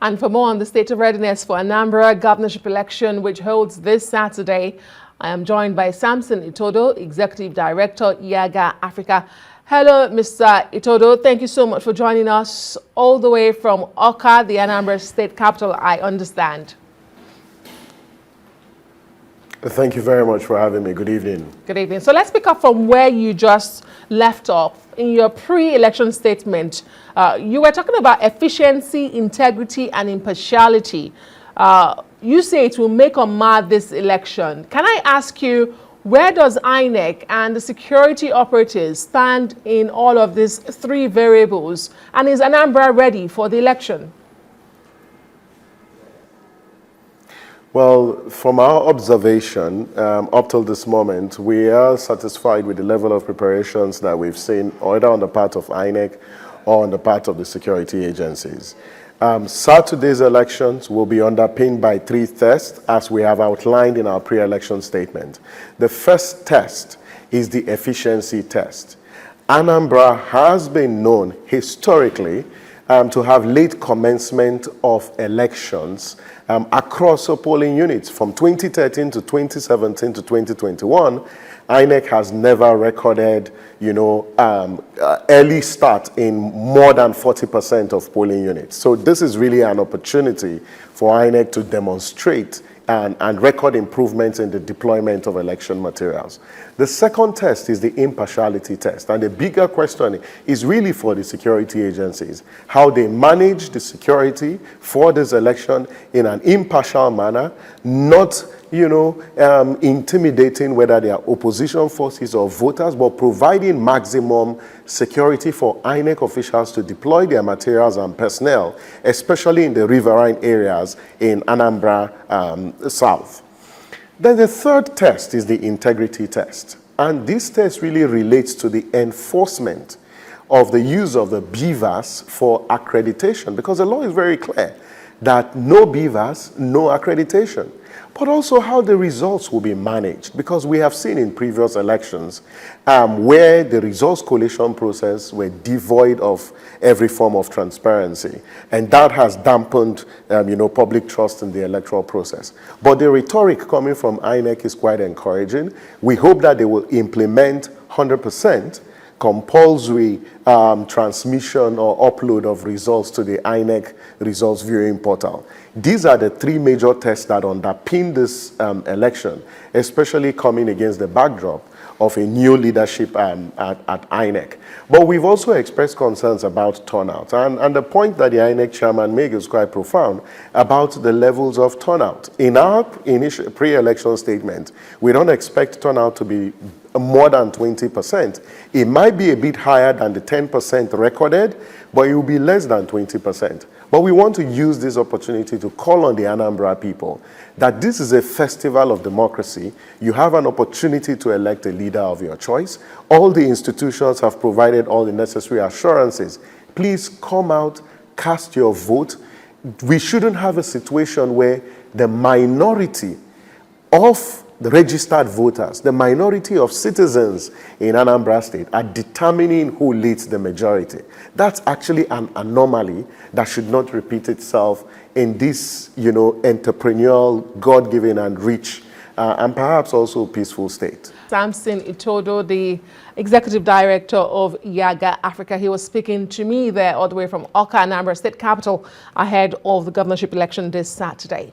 And for more on the state of readiness for Anambra governorship election, which holds this Saturday, I am joined by Samson Itodo, Executive Director, IAGA Africa. Hello, Mr. Itodo. Thank you so much for joining us all the way from Oka, the Anambra state capital, I understand. Thank you very much for having me. Good evening. Good evening. So let's pick up from where you just left off. In your pre-election statement, you were talking about efficiency, integrity, and impartiality. You say it will make or mar this election. Can I ask you, where does INEC and the security operatives stand in all of these three variables? And is Anambra ready for the election? Well, from our observation, up till this moment, we are satisfied with the level of preparations that we've seen, either on the part of INEC or on the part of the security agencies. Saturday's elections will be underpinned by three tests, as we have outlined in our pre-election statement. The first test is the efficiency test. Anambra has been known historically to have late commencement of elections across polling units. From 2013 to 2017 to 2021, INEC has never recorded, early start in more than 40% of polling units. So this is really an opportunity for INEC to demonstrate and record improvements in the deployment of election materials. The second test is the impartiality test. And the bigger question is really for the security agencies, how they manage the security for this election in an impartial manner, not intimidating whether they are opposition forces or voters, but providing maximum security for INEC officials to deploy their materials and personnel, especially in the riverine areas in Anambra South. Then the third test is the integrity test. And this test really relates to the enforcement of the use of the BVAS for accreditation, because the law is very clear that no BVAS, no accreditation. But also how the results will be managed, because we have seen in previous elections where the results collation process were devoid of every form of transparency, and that has dampened public trust in the electoral process. But the rhetoric coming from INEC is quite encouraging. We hope that they will implement 100% compulsory transmission or upload of results to the INEC results viewing portal. These are the three major tests that underpin this election, especially coming against the backdrop of a new leadership at INEC. But we've also expressed concerns about turnout. And the point that the INEC chairman made is quite profound about the levels of turnout. In our initial pre-election statement, we don't expect turnout to be more than 20%. It might be a bit higher than the 10% recorded, but it will be less than 20%. But we want to use this opportunity to call on the Anambra people that this is a festival of democracy. You have an opportunity to elect a leader of your choice. All the institutions have provided all the necessary assurances. Please come out, cast your vote. We shouldn't have a situation where the minority of the registered voters, the minority of citizens in Anambra State are determining who leads the majority. That's actually an anomaly that should not repeat itself in this, entrepreneurial, God-given and rich, and perhaps also peaceful state. Samson Itodo, the Executive Director of IAGA Africa. He was speaking to me there all the way from Oka, Anambra State Capital, ahead of the governorship election this Saturday.